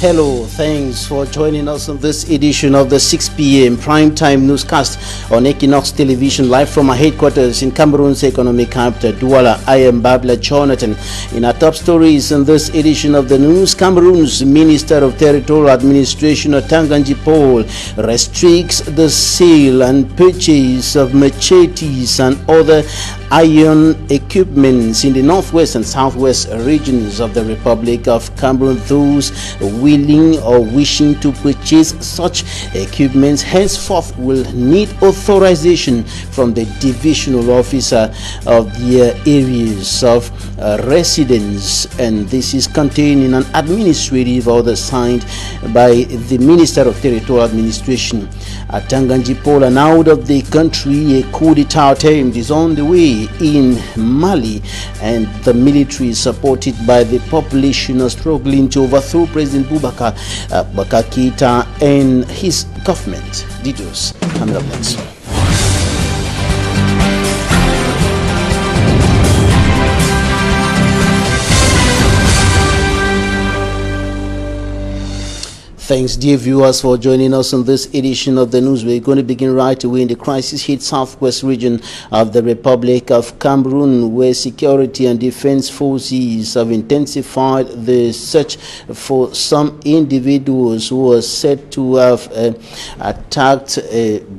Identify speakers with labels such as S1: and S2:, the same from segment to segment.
S1: Hello, thanks for joining us on this edition of the 6 p.m. primetime newscast on Equinoxe television, live from our headquarters in Cameroon's economic capital, Douala. I am Babla Jonathan. In our top stories in this edition of the news, Cameroon's Minister of Territorial Administration, Tanganji Paul, restricts the sale and purchase of machetes and other iron equipments in the northwest and southwest regions of the Republic of Cameroon. Those willing or wishing to purchase such equipments henceforth will need authorization from the divisional officer of their areas of residence, and this is contained in an administrative order signed by the Minister of Territorial Administration. Tanganji Paul, and out of the country, a coup d'etat attempt is on the way in Mali, and the military, supported by the population, are struggling to overthrow President Boubacar Keïta and his government. Details coming up next. Thanks, dear viewers, for joining us on this edition of the news. We're going to begin right away in the crisis-hit southwest region of the Republic of Cameroon, where security and defense forces have intensified the search for some individuals who are said to have attacked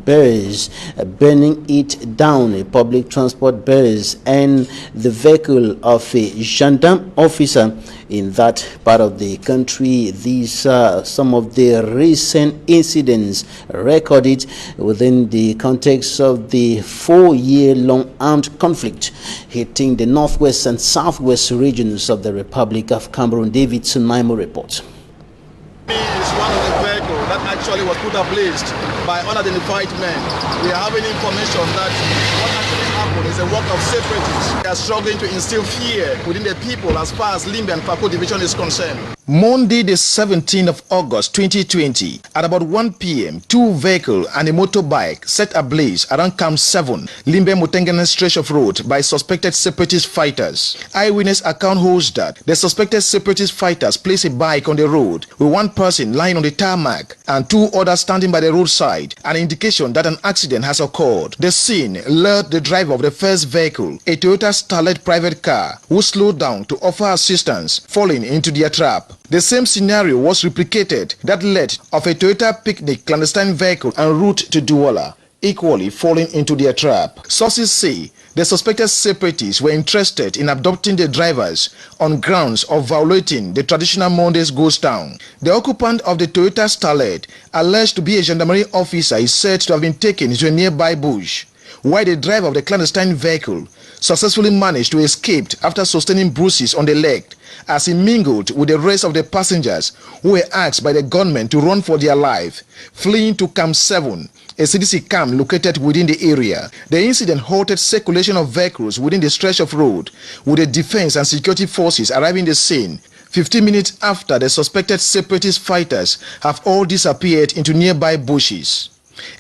S1: bears, burning it down, a public transport bears, and the vehicle of a gendarme officer in that part of the country. These are some of the recent incidents recorded within the context of the 4-year-long armed conflict hitting the northwest and southwest regions of the Republic of Cameroon. David Sunaimo reports.
S2: Is one of the vehicles that actually was put ablaze by unidentified men. We are having information that what actually happened is a work of separatists. They are struggling to instill fear within the people as far as Limbe and Fako division is concerned. Monday the 17th of August 2020, at about 1 p.m., 2 vehicles and a motorbike set ablaze around Camp 7, Limbe Mutengene stretch of road by suspected separatist fighters. Eyewitness account holds that the suspected separatist fighters placed a bike on the road with one person lying on the tarmac and 2 others standing by the roadside, an indication that an accident has occurred. The scene lured the driver of the first vehicle, a Toyota Starlet private car, who slowed down to offer assistance, falling into their trap. The same scenario was replicated that led of a Toyota Picnic clandestine vehicle en route to Douala, equally falling into their trap. Sources say the suspected separatists were interested in abducting the drivers on grounds of violating the traditional Monday's ghost town. The occupant of the Toyota Starlet, alleged to be a gendarmerie officer, is said to have been taken to a nearby bush, while the driver of the clandestine vehicle successfully managed to escape after sustaining bruises on the leg as he mingled with the rest of the passengers who were asked by the gunmen to run for their life, fleeing to Camp 7, a CDC camp located within the area. The incident halted circulation of vehicles within the stretch of road, with the defense and security forces arriving at the scene 15 minutes after the suspected separatist fighters have all disappeared into nearby bushes.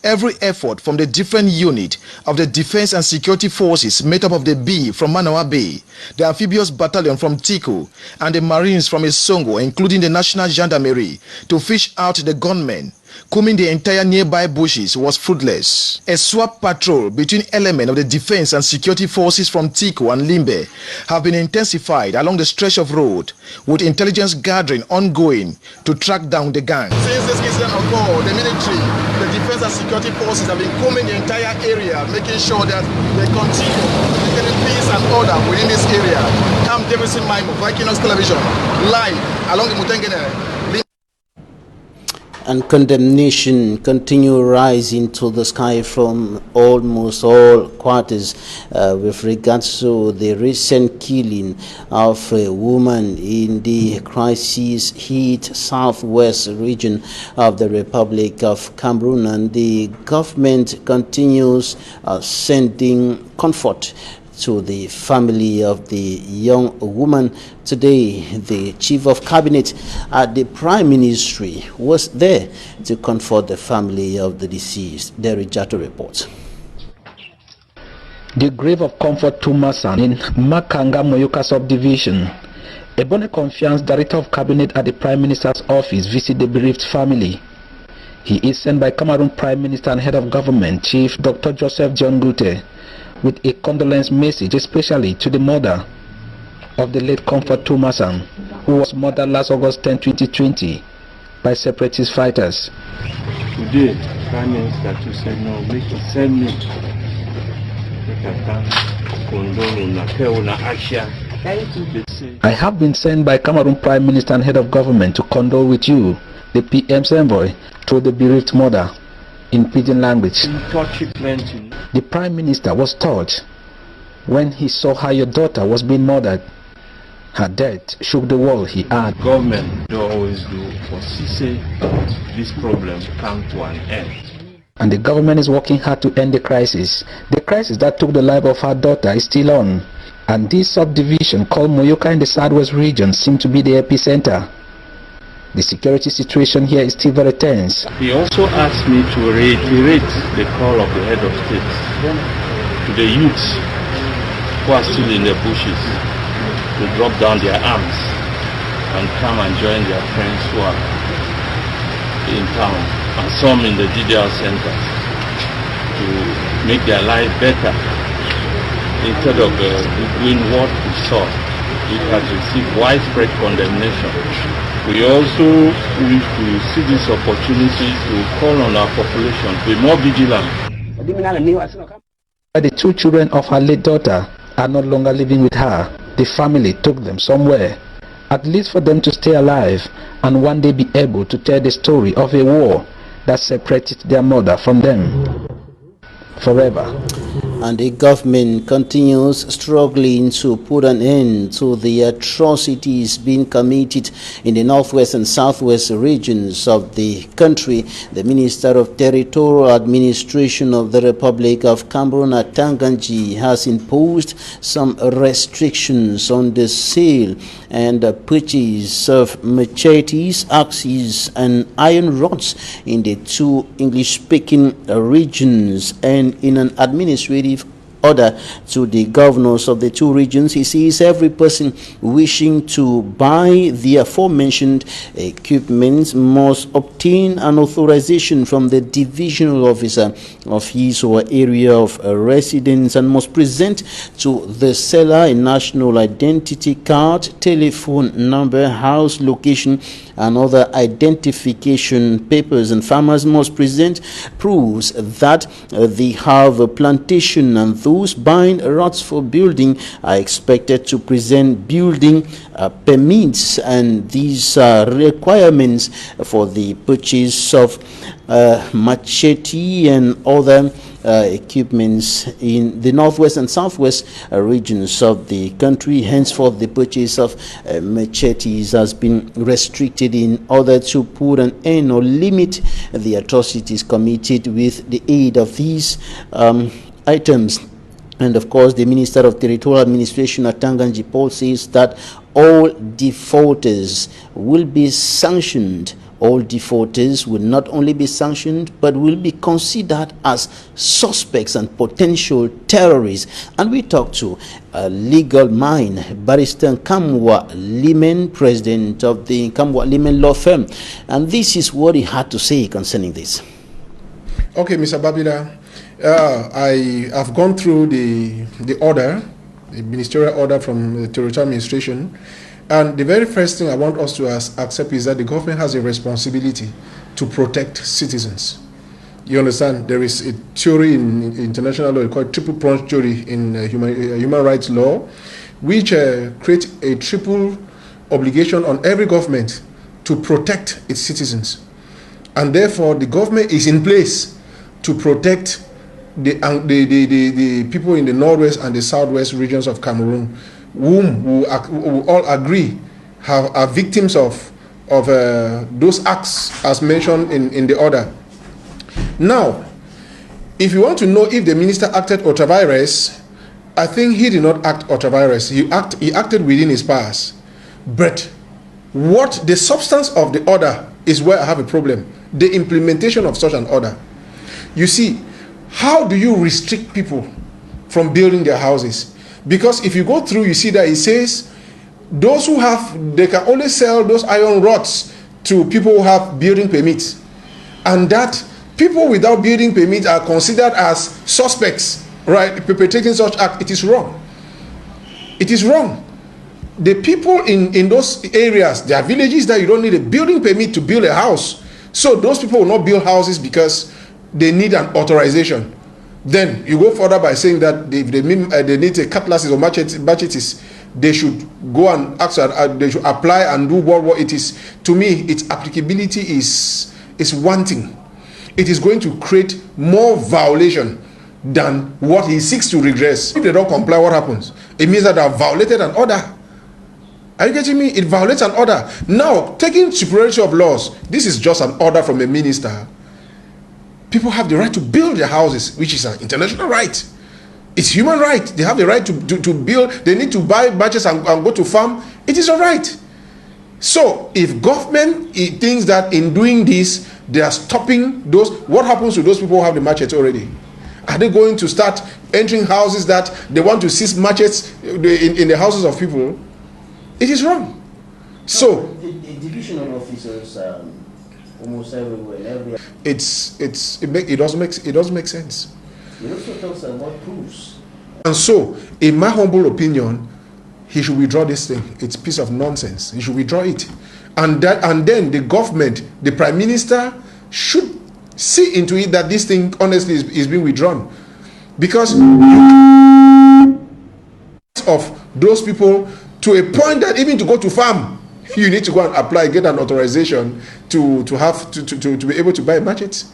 S2: Every effort from the different unit of the defense and security forces made up of the B from Manawa Bay, the amphibious battalion from Tiko, and the Marines from Esongo, including the National Gendarmerie, to fish out the gunmen combing the entire nearby bushes, was fruitless. A swap patrol between elements of the defense and security forces from Tiko and Limbe have been intensified along the stretch of road, with intelligence gathering ongoing to track down the gang. Since this incident occurred, the military, the defense and security forces have been combing the entire area, making sure that they continue maintaining peace and order within this area. I'm Davidson Maimo for Equinoxe Television, live along the Mutengene.
S1: And condemnation continue rising to the sky from almost all quarters with regards to the recent killing of a woman in the crisis-hit southwest region of the Republic of Cameroon, and the government continues sending comfort to the family of the young woman. Today, the Chief of Cabinet at the Prime Ministry was there to comfort the family of the deceased. Derry Jato reports.
S3: The grave of Comfort Tumasan in Makanga Moyoka subdivision A bonne confiance director of cabinet at the Prime Minister's office visited the bereaved family. He is sent by Cameroon Prime Minister and Head of Government, Chief Dr. Joseph John Gute, with a condolence message, especially to the mother of the late Comfort Tumasam, who was murdered last August 10, 2020, by separatist fighters.
S4: Today, Prime Minister to say no, make it send me.
S3: I have been sent by Cameroon Prime Minister and Head of Government to condole with you, the PM's envoy, through the bereaved mother, in pidgin language. The Prime Minister was touched when he saw how your daughter was being murdered. Her death shook the world, he added.
S4: Government don't always do for CC, this problem come to an end.
S3: And the government is working hard to end the crisis. The crisis that took the life of her daughter is still on. And this subdivision called Moyoka in the southwest region seemed to be the epicenter. The security situation here is still very tense.
S4: He also asked me to reiterate the call of the head of state to the youths who are still in the bushes to drop down their arms and come and join their friends who are in town and some in the DDR centers to make their life better. Instead of doing what we saw, it has received widespread condemnation. We also wish to see this opportunity to call on our population to be more vigilant.
S3: The two children of her late daughter are no longer living with her. The family took them somewhere, at least for them to stay alive and one day be able to tell the story of a war that separated their mother from them forever.
S1: And the government continues struggling to put an end to the atrocities being committed in the northwest and southwest regions of the country. The Minister of Territorial Administration of the Republic of Cameroon, Atanganji, has imposed some restrictions on the sale and purchase of machetes, axes, and iron rods in the two English-speaking regions, and in an administrative order to the governors of the two regions, he says every person wishing to buy the aforementioned equipment must obtain an authorization from the divisional officer of his or area of residence and must present to the seller a national identity card, telephone number, house location, and other identification papers, and farmers must present proofs that they have a plantation, and those buying rods for building are expected to present building permits, and these requirements for the purchase of machete and other equipments in the northwest and southwest regions of the country. Henceforth, the purchase of machetes has been restricted in order to put an end or limit the atrocities committed with the aid of these items. And of course, the Minister of Territorial Administration, Atanganji Paul, says that all defaulters will be sanctioned. All defaulters will not only be sanctioned, but will be considered as suspects and potential terrorists. And we talked to a legal mind, Barrister Kamwa Limen, president of the Kamwa Limen law firm. And this is what he had to say concerning this.
S5: Okay, Mr. Babila, I have gone through the order, the ministerial order from the Territorial Administration. And the very first thing I want us to accept is that the government has a responsibility to protect citizens. You understand? There is a theory in international law called triple pronged theory in human rights law, which creates a triple obligation on every government to protect its citizens. And therefore, the government is in place to protect the people in the northwest and the southwest regions of Cameroon, whom we all agree are victims of those acts as mentioned in the order. Now, if you want to know if the minister acted ultra vires, I think he did not act ultra vires. He acted within his powers. But what the substance of the order is where I have a problem. The implementation of such an order. You see, how do you restrict people from building their houses? Because if you go through, you see that it says those who have, they can only sell those iron rods to people who have building permits, and that people without building permit are considered as suspects, right, perpetrating such act. It is wrong. It is wrong. The people in those areas, there are villages that you don't need a building permit to build a house. So those people will not build houses because they need an authorization. Then you go further by saying that if they need a cutlasses or machetes, they should go and they should apply and do what it is. To me, its applicability is wanting. It is going to create more violation than what he seeks to regress. If they don't comply, what happens? It means that they have violated an order. Are you getting me? It violates an order. Now, taking superiority of laws, this is just an order from a minister. People have the right to build their houses, which is an international right. It's human right. They have the right to build. They need to buy batches and go to farm. It is a right. So if government thinks that in doing this, they are stopping those, what happens to those people who have the machete already? Are they going to start entering houses that they want to seize machetes in the houses of people? It is wrong. So
S1: the divisional officers almost everywhere.
S5: It doesn't make sense.
S1: It also tells them what proofs.
S5: And so, in my humble opinion, he should withdraw this thing. It's a piece of nonsense. He should withdraw it, and then the government, the prime minister, should see into it that this thing honestly is being withdrawn, because of those people to a point that even to go to farm, you need to go and apply, get an authorization to be able to buy machetes.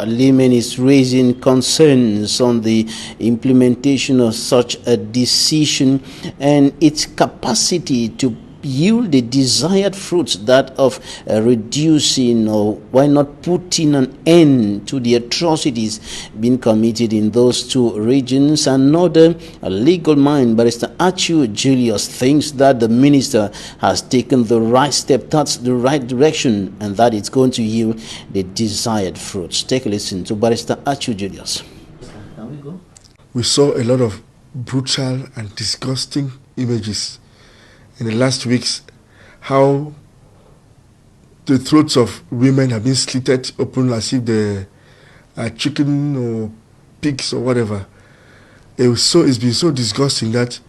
S1: Lehman is raising concerns on the implementation of such a decision and its capacity to yield the desired fruits, that of reducing, or why not putting an end to the atrocities being committed in those two regions. Another legal mind, Barrister Achu Julius, thinks that the minister has taken the right step, that's the right direction, and that it's going to yield the desired fruits. Take a listen to Barrister Achu Julius. Can we go?
S6: We saw a lot of brutal and disgusting images in the last weeks, how the throats of women have been slitted open as if they are chicken or pigs or whatever. It's been so disgusting that,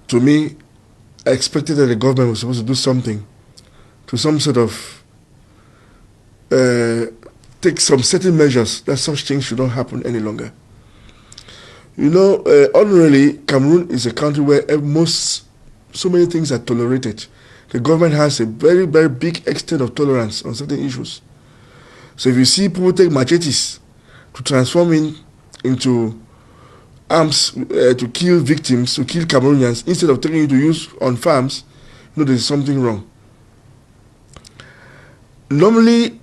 S6: to me, I expected that the government was supposed to do something to some sort of take some certain measures that such things should not happen any longer. You know, ordinarily, Cameroon is a country where so many things are tolerated. The government has a very, very big extent of tolerance on certain issues. So if you see people take machetes to transform into arms to kill victims, to kill Cameroonians, instead of taking it to use on farms, you know there's something wrong. Normally,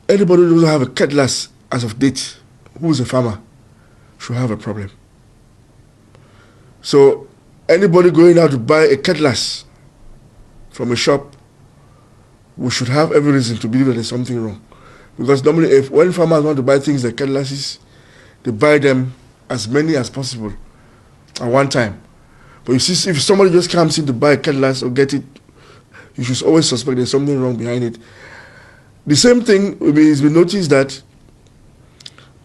S6: anybody who doesn't have a cutlass as of date, who is a farmer, should have a problem. So anybody going out to buy a cutlass from a shop, we should have every reason to believe that there's something wrong. Because normally, when farmers want to buy things like cutlasses, they buy them as many as possible at one time. But you see, if somebody just comes in to buy a cutlass or get it, you should always suspect there's something wrong behind it. The same thing has been noticed that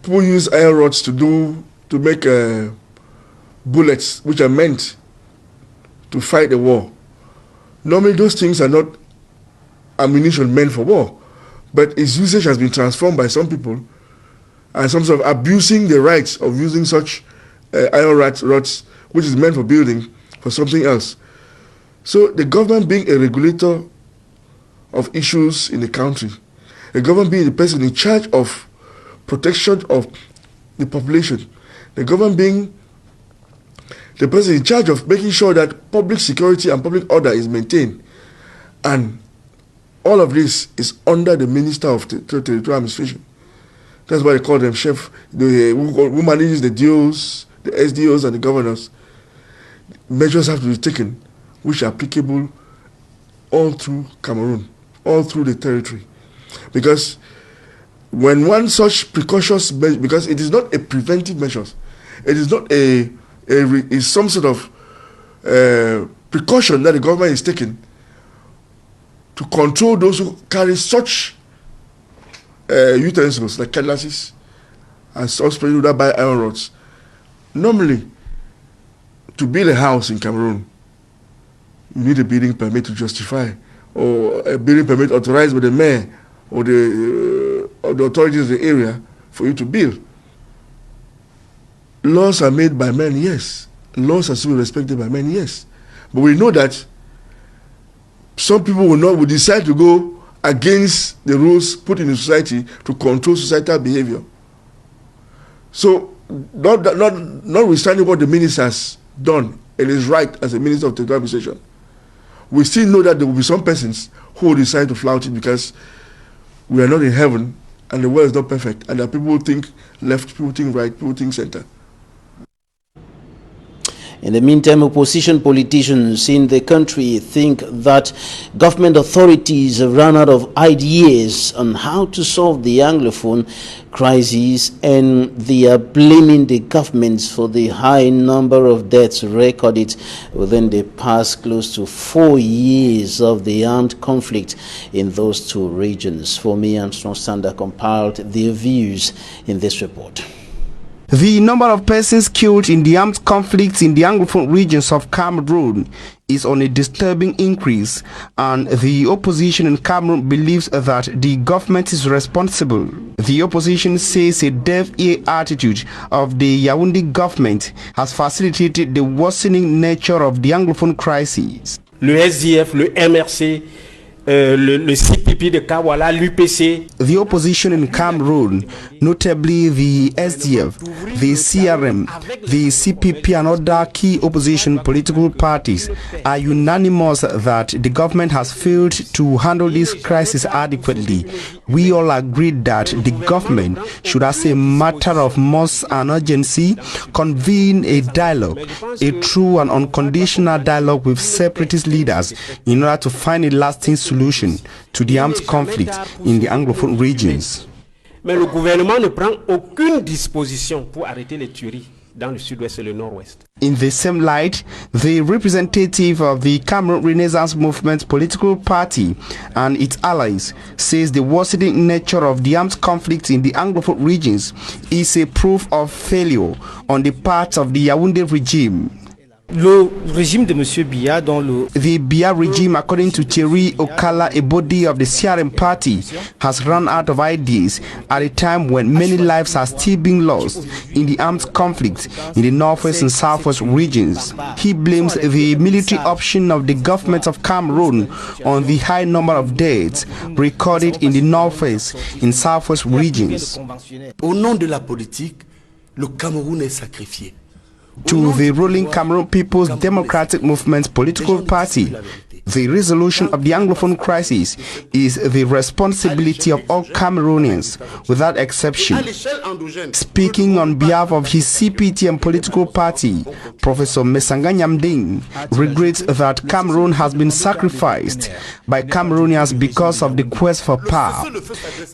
S6: people use iron rods to make bullets, which are meant to fight the war. Normally those things are not ammunition meant for war, but its usage has been transformed by some people and some sort of abusing the rights of using such iron rods, which is meant for building, for something else. So the government being a regulator of issues in the country, the government being the person in charge of protection of the population, the government being the person in charge of making sure that public security and public order is maintained. And all of this is under the Minister of Territorial Administration. That's why they call them chef, who manages the DOs, the SDOs, and the governors. Measures have to be taken which are applicable all through Cameroon, all through the territory. Because when one such precautious measure, because it is not a preventive measure, it is not a is some sort of precaution that the government is taking to control those who carry such utensils like cutlasses and such people that buy iron rods. Normally, to build a house in Cameroon, you need a building permit to justify, or a building permit authorized by the mayor or the authorities of the area for you to build. Laws are made by men, yes. Laws are still respected by men, yes. But we know that some people will decide to go against the rules put in the society to control societal behavior. So, notwithstanding what the minister has done, it is right as a minister of territorial administration, we still know that there will be some persons who will decide to flout it because we are not in heaven and the world is not perfect, and that people will think left, people think right, people think center.
S1: In the meantime, opposition politicians in the country think that government authorities have run out of ideas on how to solve the Anglophone crisis, and they are blaming the governments for the high number of deaths recorded within the past close to 4 years of the armed conflict in those two regions. For me, Armstrong Sander compiled their views in this report.
S7: The number of persons killed in the armed conflicts in the Anglophone regions of Cameroon is on a disturbing increase, and the opposition in Cameroon believes that the government is responsible. The opposition says a deaf-ear attitude of the Yaoundé government has facilitated the worsening nature of the Anglophone crisis.
S8: Le SDF, le MRC, le CPP de Kawala, l'UPC.
S7: The opposition in Cameroon, notably the SDF, the CRM, the CPP and other key opposition political parties, are unanimous that the government has failed to handle this crisis adequately. We all agree that the government should, as a matter of most and urgency, convene a dialogue, a true and unconditional dialogue with separatist leaders in order to find a lasting solution to the armed conflict in the Anglophone regions.
S8: Mais le gouvernement ne prend aucune disposition pour arrêter les tueries dans le sud-ouest et le nord-ouest.
S7: In the same light, the representative of the Cameroon Renaissance Movement political party and its allies says the worsening nature of the armed conflict in the Anglophone regions is a proof of failure on the part of the Yaoundé regime.
S9: Le régime de Monsieur Biya,
S7: the Biya regime, according to Thierry Okala, a body of the CRM party, has run out of ideas at a time when many lives are still being lost in the armed conflict in the northwest and southwest regions. He blames the military option of the government of Cameroon on the high number of deaths recorded in the northwest and southwest regions.
S10: Au nom de la politique, le Cameroun est sacrifié.
S7: To the ruling Cameroon People's Democratic Movement political party, the resolution of the Anglophone crisis is the responsibility of all Cameroonians, without exception. Speaking on behalf of his CPTM political party, Professor Mesanga Nyamding regrets that Cameroon has been sacrificed by Cameroonians because of the quest for power.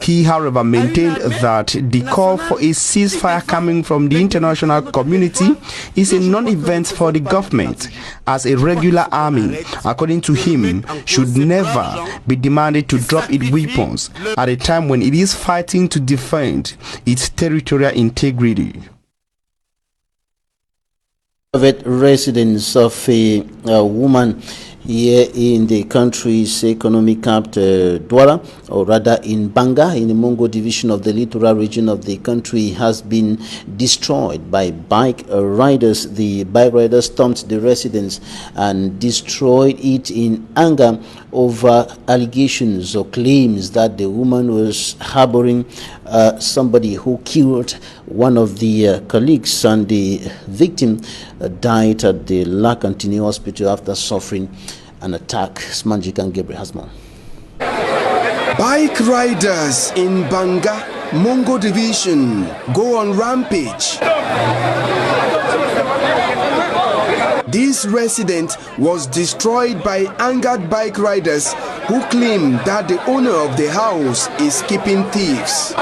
S7: He, however, maintained that the call for a ceasefire coming from the international community is a non-event for the government, as a regular army, according to him, should never be demanded to drop its weapons at a time when it is fighting to defend its territorial integrity.
S1: Private residence of a woman here in the country's economic capital, Douala, or rather in Banga, in the Mongo division of the littoral region of the country, has been destroyed by bike riders. The bike riders stormed the residence and destroyed it in anger over allegations or claims that the woman was harboring somebody who killed one of the colleagues, and the victim died at the La Cantine hospital after suffering an attack. Smanjikan Gabriel has more.
S11: Bike riders in Banga, Mongo division, go on rampage. This resident was destroyed by angered bike riders who claim that the owner of the house is keeping thieves.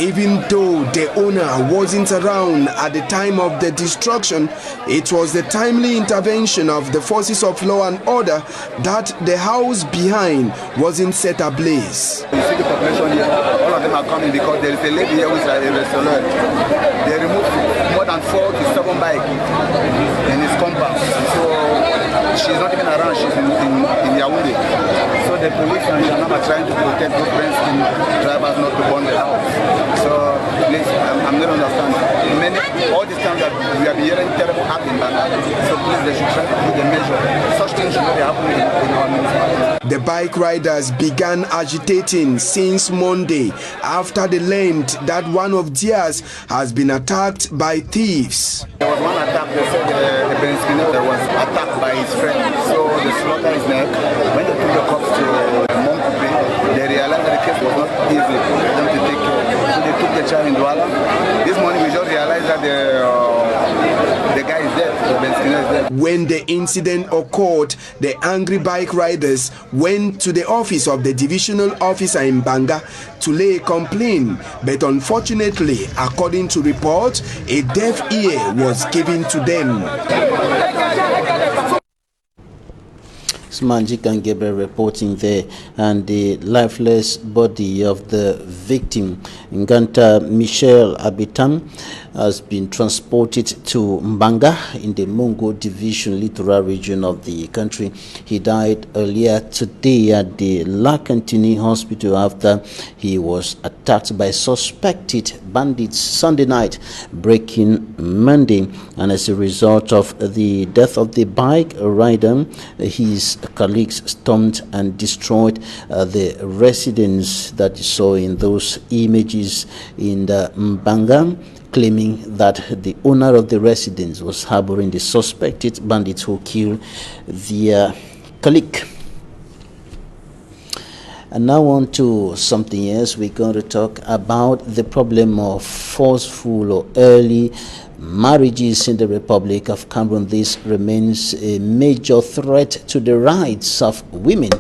S11: Even though the owner wasn't around at the time of the destruction, it was the timely intervention of the forces of law and order that the house behind wasn't set ablaze.
S12: You see the population here, all of them are coming because there is a lady here with a restaurant. They removed more than 4 to 7 bikes in his compound. So she's not even around, she's in Yaoundé. So the police and gendarmes are trying to protect those French drivers not to burn the house. So please, I'm not understanding. All this time that we have been hearing terrible acts in Banga. So please, they should try to put the measure. Such things should not happen in our municipality.
S11: The bike riders began agitating since Monday after they learned that one of theirs has been attacked by thieves.
S12: There was one attack, they said the Benskino was attacked by his friend, so they slaughtered his neck. When they took the cops to Montpellier, they realized that the case was not easy for them to take care. So they took the child in Douala. This morning we just realized that the guy is dead, the Benskino is dead.
S11: When the incident occurred, the angry bike riders went to the office of the divisional officer in Banga to lay a complaint, but unfortunately, according to reports, a deaf ear was given to them.
S1: Smanjik and Gabriel reporting there, and the lifeless body of the victim, Nganta Michel Abitan, has been transported to Mbanga in the Mongo Division littoral region of the country. He died earlier today at the Lakantini Hospital after he was attacked by suspected bandits Sunday night, breaking Monday, and as a result of the death of the bike rider, his colleagues stormed and destroyed the residence that you saw in those images in the Mbanga, claiming that the owner of the residence was harboring the suspected bandits who killed their colleague. And now on to something else. We're going to talk about the problem of forceful or early marriages in the Republic of Cameroon. This remains a major threat to the rights of women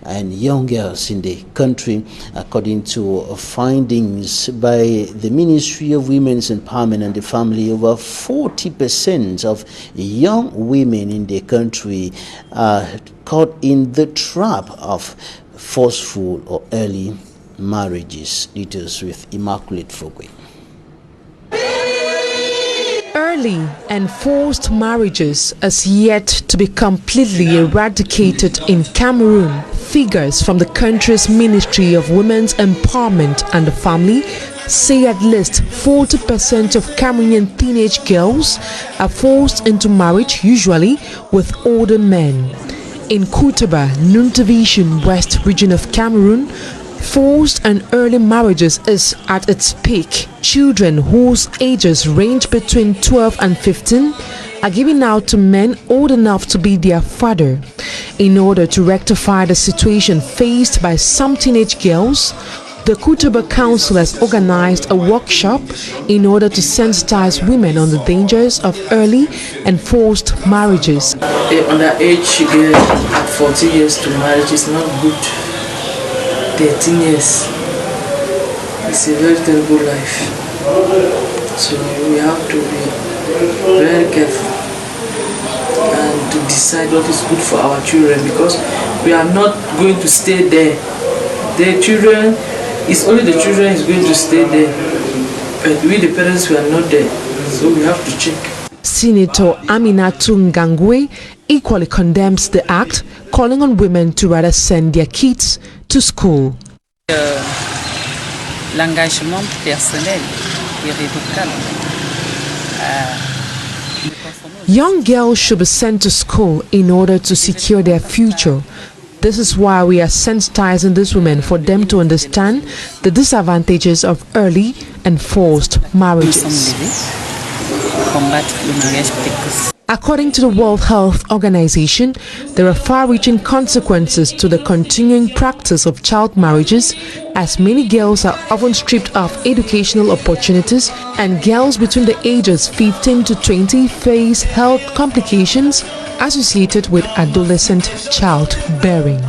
S1: and young girls in the country, according to findings by the Ministry of Women's Empowerment and the Family. Over 40% of young women in the country are caught in the trap of forceful or early marriages. Details with Immaculate Fogwe.
S13: Early and forced marriages is yet to be completely eradicated in Cameroon. Figures from the country's Ministry of Women's Empowerment and the Family say at least 40% of Cameroonian teenage girls are forced into marriage, usually with older men. In Koutaba, Noon Division, West region of Cameroon, forced and early marriages is at its peak. Children whose ages range between 12 and 15 are given out to men old enough to be their father. In order to rectify the situation faced by some teenage girls, the Koutaba Council has organized a workshop in order to sensitize women on the dangers of early and forced marriages.
S14: Underage girl at 40 years to marriage is not good. 13 years, it's a very terrible life, so we have to be very careful and to decide what is good for our children, because we are not going to stay there. The children, it's only the children is going to stay there, but we the parents, we are not there, so we have to check.
S13: Senator Aminatu Ngangwe equally condemns the act, calling on women to rather send their kids to school.
S15: L'engagement personnel irrévocable.
S13: Young girls should be sent to school in order to secure their future. This is why we are sensitizing these women for them to understand the disadvantages of early and forced marriages. According to the World Health Organization, there are far-reaching consequences to the continuing practice of child marriages, as many girls are often stripped of educational opportunities, and girls between the ages 15 to 20 face health complications associated with adolescent childbearing.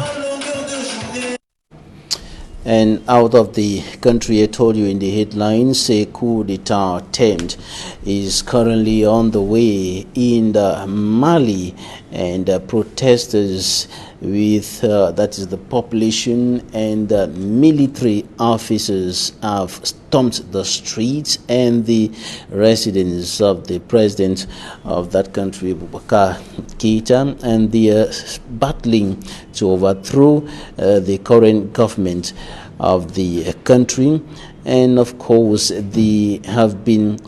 S1: And out of the country, I told you in the headlines, a coup d'etat attempt is currently on the way in Mali, and protesters with that is the population and military officers have stormed the streets, and the residents of the president of that country, Boubacar Keita, and they are battling to overthrow the current government of the country. And of course they have been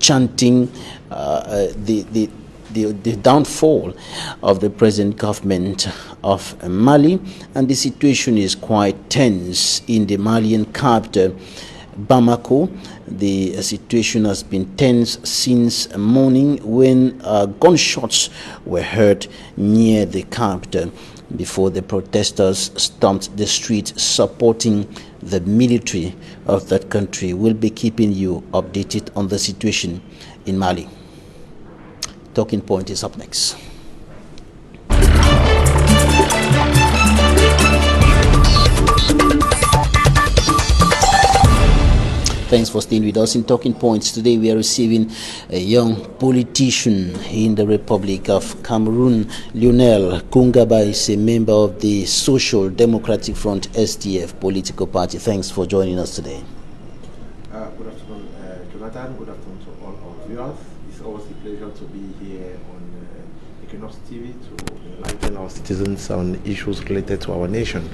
S1: chanting the downfall of the present government of Mali, and the situation is quite tense in the Malian capital, Bamako. The situation has been tense since morning when gunshots were heard near the capital before the protesters stormed the streets supporting the military of that country. We'll be keeping you updated on the situation in Mali. Talking Point is up next. Thanks for staying with us in Talking Points. Today we are receiving a young politician in the Republic of Cameroon. Lionel Kungaba is a member of the Social Democratic Front SDF political party. Thanks for joining us today.
S16: Good afternoon, Jonathan. Good afternoon to all our viewers. It's always a pleasure to be here on Equinoxe TV to enlighten our citizens on issues related to our nation.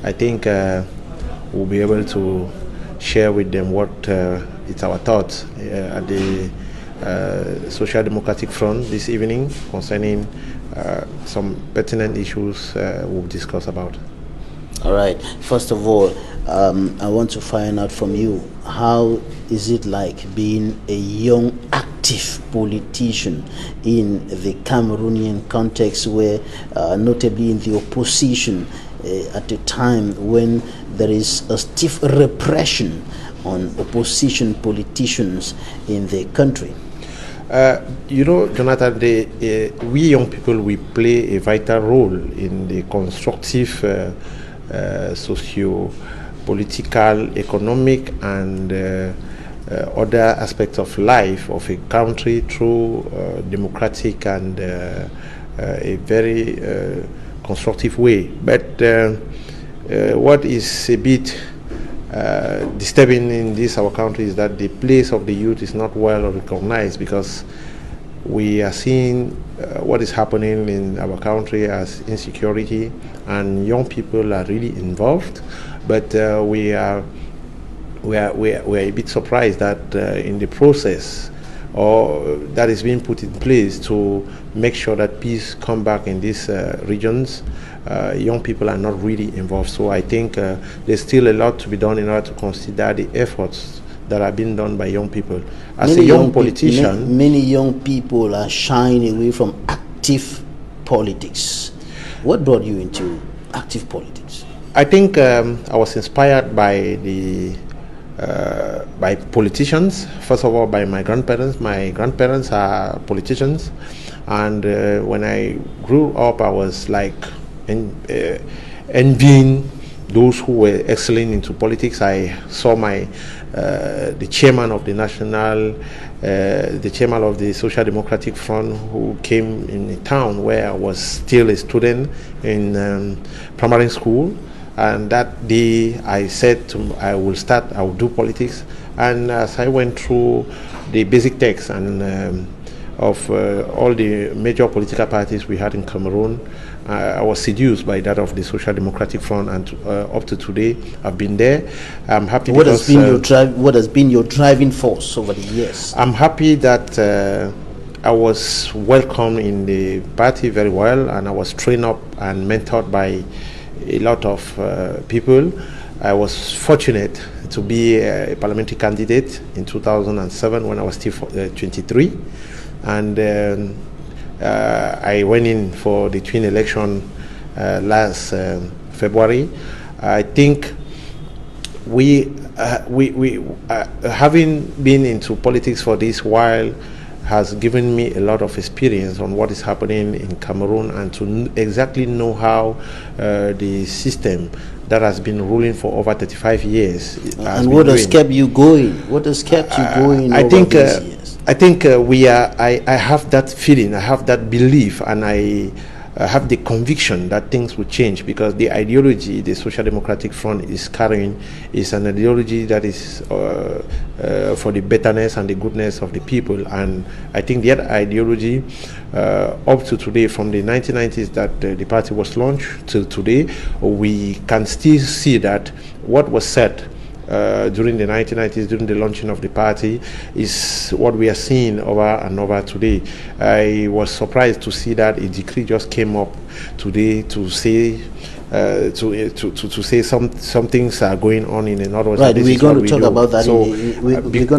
S16: I think we'll be able to share with them what is our thoughts at the Social Democratic Front this evening concerning some pertinent issues we'll discuss about.
S1: All right. First of all, I want to find out from you, how is it like being a young active politician in the Cameroonian context, where notably in the opposition at a time when there is a stiff repression on opposition politicians in the country?
S16: You know, Jonathan, we young people, we play a vital role in the constructive socio-political, economic and other aspects of life of a country through democratic and a very constructive way. But what is a bit disturbing in this our country is that the place of the youth is not well recognized, because we are seeing what is happening in our country as insecurity, and young people are really involved. But we are a bit surprised that in the process or that is being put in place to make sure that peace come back in these regions, young people are not really involved. So I think there's still a lot to be done in order to consider the efforts that are being done by young people. As a young politician,
S1: many young people are shying away from active politics. What brought you into active politics?
S16: I think I was inspired by by politicians. First of all, by my grandparents. My grandparents are politicians, and when I grew up, I was like envying those who were excelling into politics. I saw the chairman of the the chairman of the Social Democratic Front, who came in a town where I was still a student in primary school. And that day I said I will do politics. And as I went through the basic text and of all the major political parties we had in Cameroon, I was seduced by that of the Social Democratic Front, and up to today I've been there. I'm happy.
S1: What has been your driving force over the years?
S16: I'm happy that I was welcomed in the party very well, and I was trained up and mentored by a lot of people. I was fortunate to be a parliamentary candidate in 2007 when I was still 23, and I went in for the twin election last February. I think we having been into politics for this while, has given me a lot of experience on what is happening in Cameroon, and to exactly know how the system that has been ruling for over 35 years.
S1: And what has kept you going? What has kept you going over these years?
S16: I think I have that feeling, I have that belief, and I have the conviction that things will change, because the ideology the Social Democratic Front is carrying is an ideology that is for the betterness and the goodness of the people. And I think that ideology up to today, from the 1990s that the party was launched till today, we can still see that what was said during the 1990s, during the launching of the party, is what we are seeing over and over today. I was surprised to see that a decree just came up today to say to say some things are going on in the Northwest.
S1: Right, we're going to talk about that.
S16: So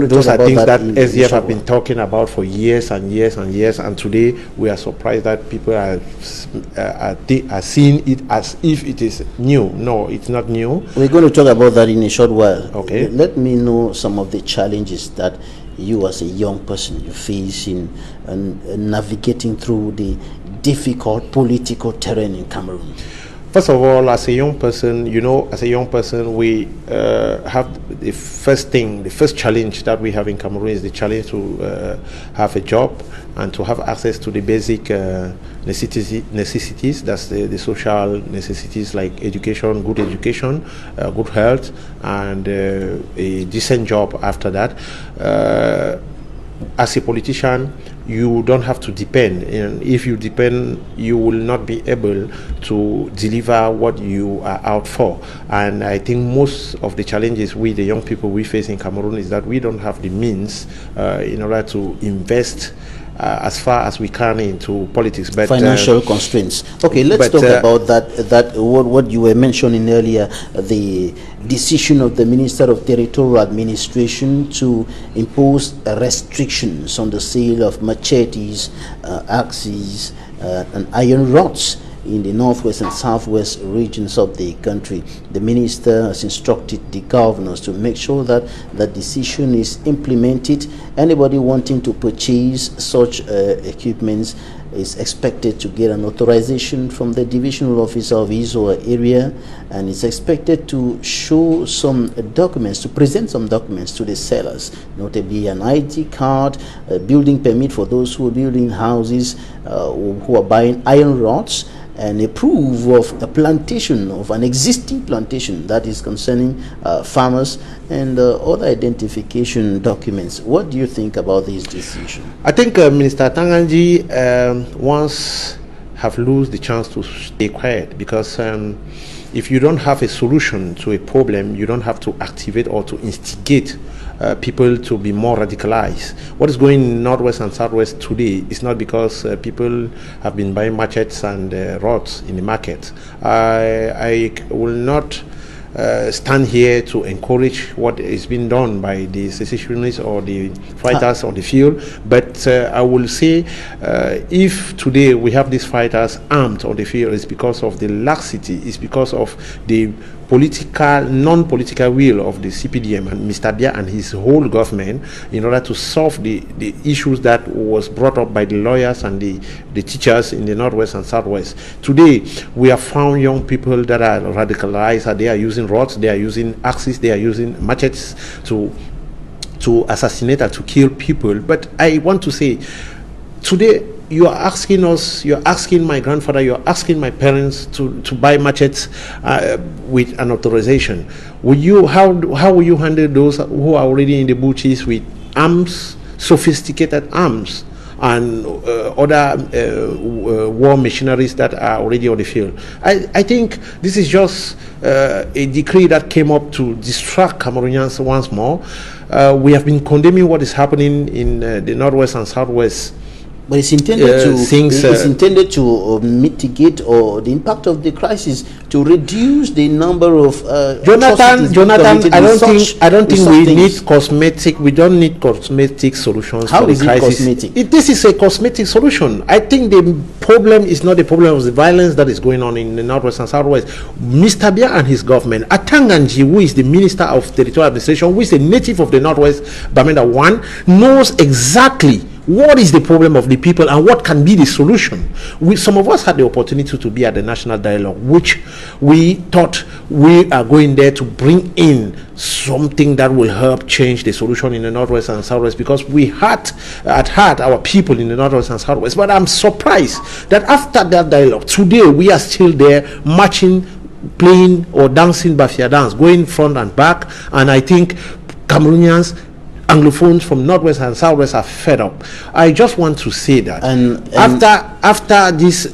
S16: those are things that SDF have been talking about for years and years and years, and today we are surprised that people are seeing it as if it is new. No, it's not new.
S1: We're going to talk about that in a short while.
S16: Okay.
S1: Let me know some of the challenges that you as a young person you face in navigating through the difficult political terrain in Cameroon.
S16: First of all, as a young person, we have the first challenge that we have in Cameroon is the challenge to have a job and to have access to the basic necessities. That's the social necessities like education, good health, and a decent job after that. As a politician, you don't have to depend, and if you depend, you will not be able to deliver what you are out for. And I think most of the challenges we, the young people, we face in Cameroon is that we don't have the means in order to invest as far as we can into politics. But
S1: financial constraints. Okay, let's talk about that. What you were mentioning earlier, the decision of the Minister of Territorial Administration to impose restrictions on the sale of machetes, axes, and iron rods in the northwest and southwest regions of the country. The minister has instructed the governors to make sure that the decision is implemented. Anybody wanting to purchase such equipments is expected to get an authorization from the divisional officer of his or her area, and is expected to show some documents, to present some documents to the sellers, notably an ID card, a building permit for those who are building houses, who are buying iron rods, and a proof of a plantation, of an existing plantation that is concerning farmers, and other identification documents. What do you think about this decision?
S16: I think Minister Tanganji once have lost the chance to stay quiet, because if you don't have a solution to a problem, you don't have to activate or to instigate people to be more radicalized. What is going in Northwest and Southwest today is not because people have been buying machetes and rods in the market. I will not stand here to encourage what is being done by the secessionists or the fighters on the field, but I will say if today we have these fighters armed on the field, it's because of the laxity, it's because of the non-political will of the CPDM and Mr. Bia and his whole government in order to solve the issues that was brought up by the lawyers and the teachers in the Northwest and Southwest. Today, we have found young people that are radicalized, they are using rods, they are using axes, they are using machetes to assassinate and to kill people. But I want to say, today, you are asking us, you're asking my grandfather, you're asking my parents to buy machetes with an authorization. How will you handle those who are already in the bushes with arms, sophisticated arms, and other war machineries that are already on the field? I think this is just a decree that came up to distract Cameroonians once more. We have been condemning what is happening in the Northwest and Southwest.
S1: But it's intended to mitigate or the impact of the crisis, to reduce the number of
S16: Jonathan, I don't think we need cosmetic. We don't need cosmetic solutions
S1: for the crisis.
S16: How is it cosmetic? This is a cosmetic solution. I think the problem is not the problem of the violence that is going on in the Northwest and Southwest. Mr. Bia and his government, Atanganji, who is the Minister of Territorial Administration, who is a native of the Northwest, Bamenda 1, knows exactly what is the problem of the people and what can be the solution. Some of us had the opportunity to be at the national dialogue, which we thought we are going there to bring in something that will help change the solution in the Northwest and Southwest, because we had at heart our people in the Northwest and Southwest. But I'm surprised that after that dialogue, today we are still there marching, playing or dancing Bafia dance, going front and back. And I think Cameroonians, Anglophones from Northwest and Southwest are fed up. I just want to say that after this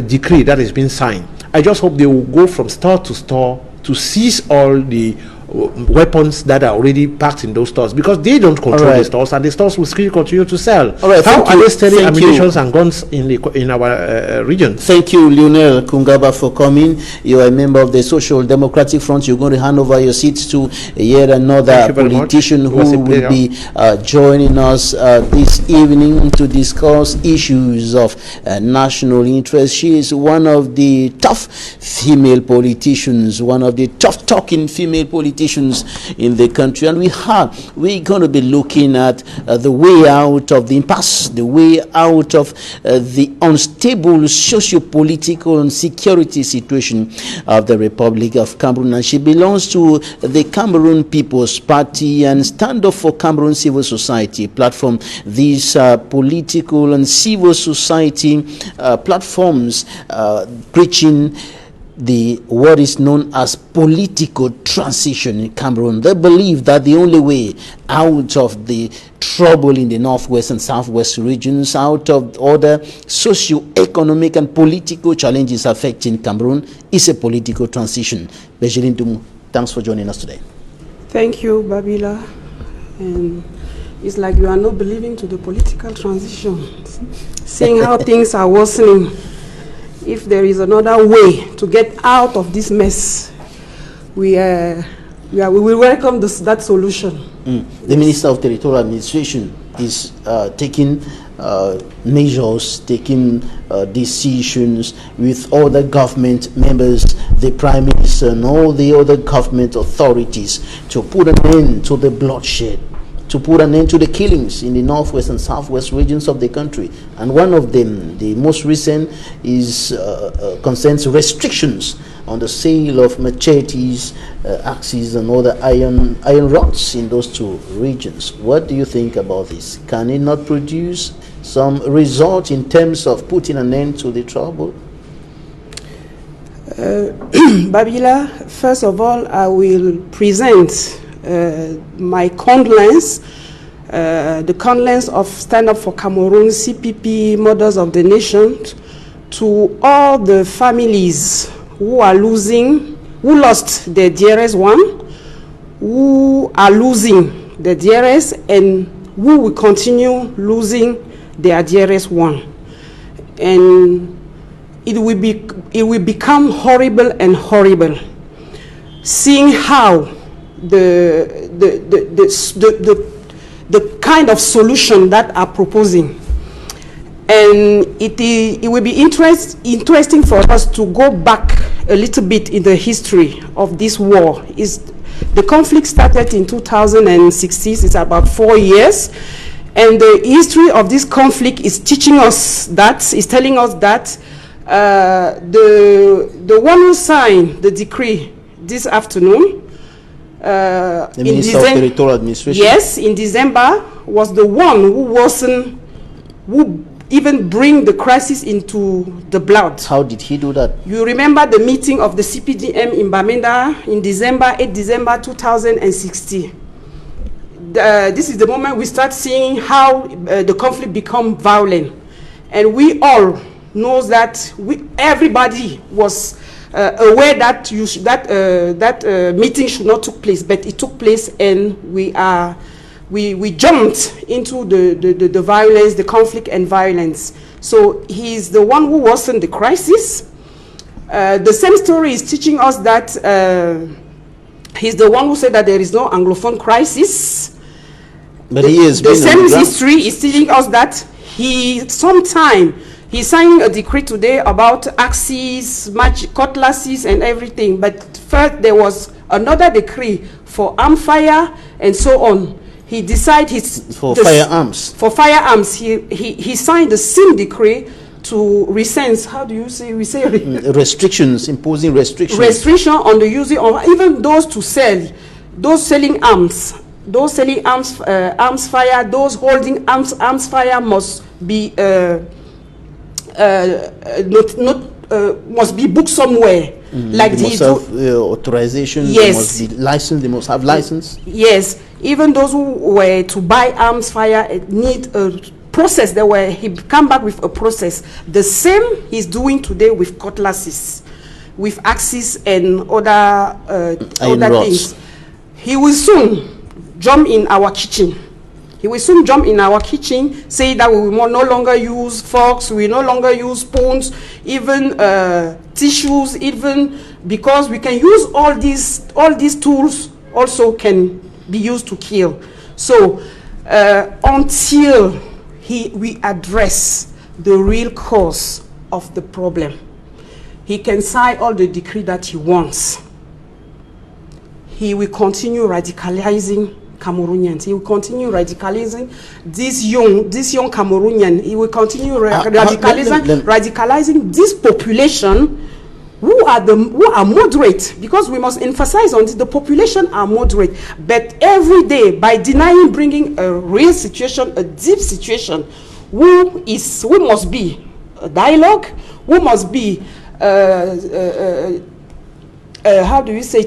S16: decree that has been signed, I just hope they will go from store to store to seize all the weapons that are already packed in those stores, because they don't control the stores, and the stores will still continue to sell. How are they selling ammunition and guns in our region?
S1: Thank you, Lionel Kungaba, for coming. You are a member of the Social Democratic Front. You're going to hand over your seats to yet another politician who will be joining us this evening to discuss issues of national interest. She is one of the tough female politicians, one of the tough talking female politicians in the country, and we're going to be looking at the way out of the impasse, the way out of the unstable socio-political and security situation of the Republic of Cameroon. And she belongs to the Cameroon People's Party and Stand Up for Cameroon Civil Society platform. These political and civil society platforms preaching what is known as political transition in Cameroon. They believe that the only way out of the trouble in the Northwest and Southwest regions, out of other socio-economic and political challenges affecting Cameroon, is a political transition. Bejelin Dumu, thanks for joining us today.
S17: Thank you, Babila. And it's like you are not believing to the political transition, seeing how things are worsening. If there is another way to get out of this mess, we will welcome that solution.
S1: The Minister of Territorial Administration is taking measures, taking decisions with other government members, the Prime Minister and all the other government authorities to put an end to the bloodshed, to put an end to the killings in the Northwest and Southwest regions of the country. And one of them, the most recent, is concerns restrictions on the sale of machetes, axes and other iron rods in those two regions. What do you think about this? Can it not produce some result in terms of putting an end to the trouble?
S17: Babila, first of all, I will present my condolence, the condolence of Stand Up for Cameroon, CPP, Mothers of the Nation, to all the families who are losing, who lost their dearest one, who are losing their dearest, and who will continue losing their dearest one. And it will become horrible and horrible, seeing how the kind of solution that are proposing. And it will be interesting for us to go back a little bit in the history of this war. The conflict started in 2016, it's about 4 years, and the history of this conflict is teaching us that, is telling us that the one who signed the decree this afternoon,
S1: the Minister of Territorial Administration.
S17: Yes, in December, was the one who even bring the crisis into the blood.
S1: How did he do that?
S17: You remember the meeting of the CPDM in Bamenda in December, 8 December 2016. This is the moment we start seeing how the conflict become violent. And we all know that everybody was aware that that meeting should not take place, but it took place, and we jumped into the violence, the conflict and violence. So he's the one who worsened the crisis. The same story is teaching us that he's the one who said that there is no Anglophone crisis.
S1: But the
S17: same history is teaching us that he's signing a decree today about axes, cutlasses and everything. But first there was another decree for arm fire and so on. he decided
S1: firearms.
S17: For firearms, he signed the same decree to rescind. How do you say? We say
S1: restrictions, imposing restrictions.
S17: Restriction on the using of even those to sell, those selling arms, arms fire, those holding arms fire must be must be booked somewhere. Like
S1: they must have authorization.
S17: Yes.
S1: They must be licensed. They must have license.
S17: Yes. Even those who were to buy arms fire need a process. He come back with a process. The same he's doing today with cutlasses, with axes and other things. He will soon jump in our kitchen. He will soon jump in our kitchen, say that we will no longer use forks, we will no longer use spoons, even tissues, even because we can use all these tools also can be used to kill. So until we address the real cause of the problem, he can sign all the decree that he wants. He will continue radicalizing Cameroonians. He will continue radicalizing this young Cameroonian. He will continue radicalizing this population who are moderate, because we must emphasize on this. The population are moderate, but every day by denying bringing a real situation, a deep situation, we must be a dialogue. We must be how do you say,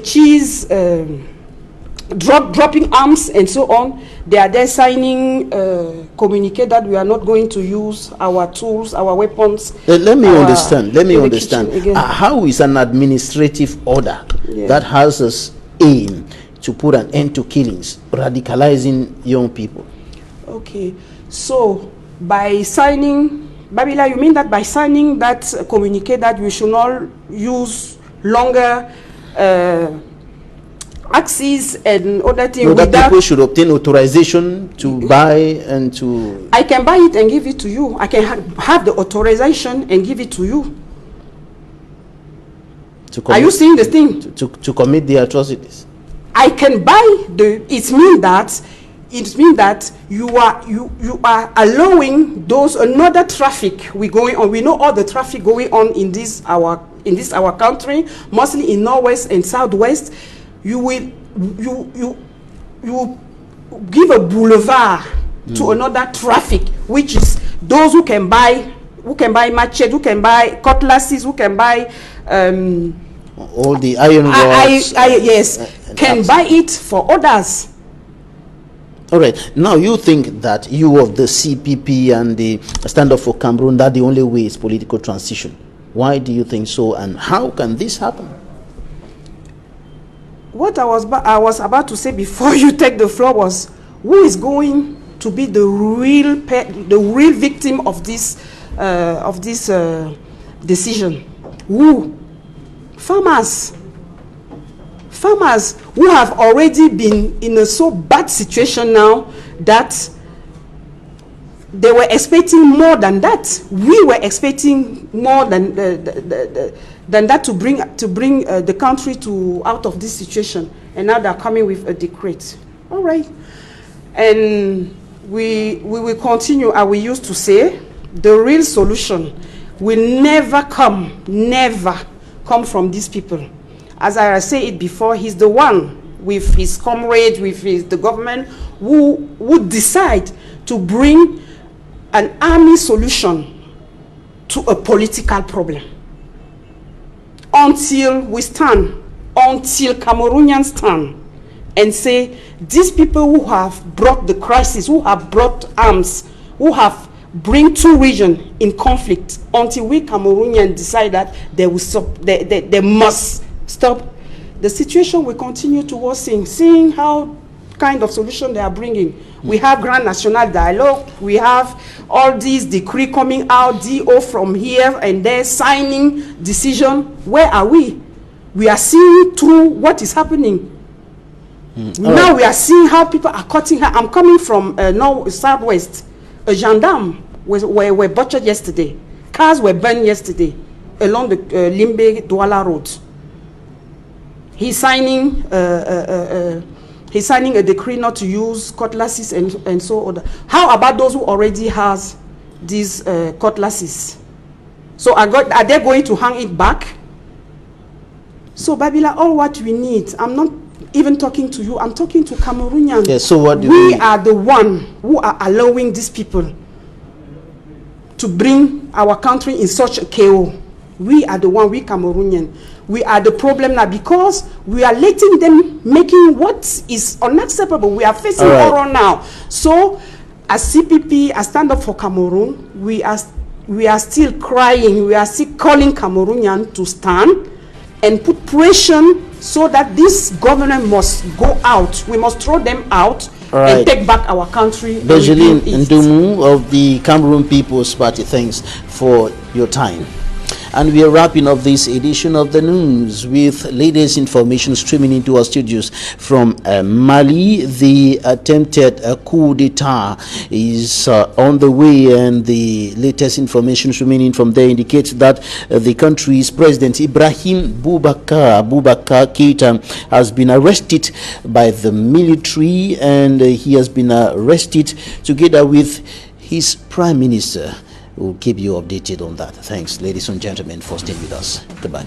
S17: dropping arms and so on. They are there signing communicate that we are not going to use our tools, our weapons.
S1: Let me understand. How is an administrative order that has as aim to put an end to killings radicalizing young people?
S17: Okay, so by signing, Babila, you mean that by signing that communique that we should not use longer axes and other things?
S1: No, that people should obtain authorization to buy and to...
S17: I can buy it and give it to you. I can have the authorization and give it to you. Are you seeing the thing?
S1: To commit the atrocities.
S17: I can buy the... It means that you are allowing those another traffic going on. We know all the traffic going on in this our country, mostly in northwest and southwest. You will give a boulevard to another traffic, which is those who can buy machete, who can buy cutlasses, who can buy
S1: all the iron rods.
S17: Yes, can buy it for others.
S1: All right. Now you think that you of the CPP and the Stand Up for Cameroon, that the only way is political transition. Why do you think so, and how can this happen?
S17: What I was about to say before you take the floor was, who is going to be the real victim of this decision? Who? Farmers who have already been in a so bad situation now that they were expecting more than that. We were expecting more than that to bring the country out of this situation, and now they're coming with a decree. All right, and we will continue. As we used to say, the real solution will never come from these people. As I said it before, he's the one with his comrade, with the government, who would decide to bring an army solution to a political problem. Until Cameroonians stand and say, these people who have brought the crisis, who have brought arms, who have bring two regions in conflict, until we Cameroonians decide that they will stop, they must stop, the situation will continue to worsen. Seeing how kind of solution they are bringing. We have Grand National Dialogue. We have all these decree coming out, DO from here and there, signing decision. Where are we? We are seeing through what is happening. Now we are seeing how people are cutting. I'm coming from southwest. A gendarme were butchered yesterday. Cars were burned yesterday along the Limbe Douala Road. He's signing He's signing a decree not to use cutlasses and so on. How about those who already has these cutlasses? So are they going to hang it back? So Babila, all what we need, I'm not even talking to you, I'm talking to Cameroonians.
S1: Yeah, so what do
S17: we are the one who are allowing these people to bring our country in such a chaos. We are the one, we Cameroonians. We are the problem now because we are letting them making what is unacceptable. We are facing horror now. So as CPP, as Stand Up for Cameroon, we are still crying. We are still calling Cameroonians to stand and put pressure so that this government must go out. We must throw them out and take back our country.
S1: Benjamin Ndumu of the Cameroon People's Party, thanks for your time. And we are wrapping up this edition of the news with latest information streaming into our studios from Mali. The attempted coup d'etat is on the way, and the latest information streaming in from there indicates that the country's president Ibrahim Boubacar Keïta has been arrested by the military, and he has been arrested together with his prime minister. We'll keep you updated on that. Thanks, ladies and gentlemen, for staying with us. Goodbye.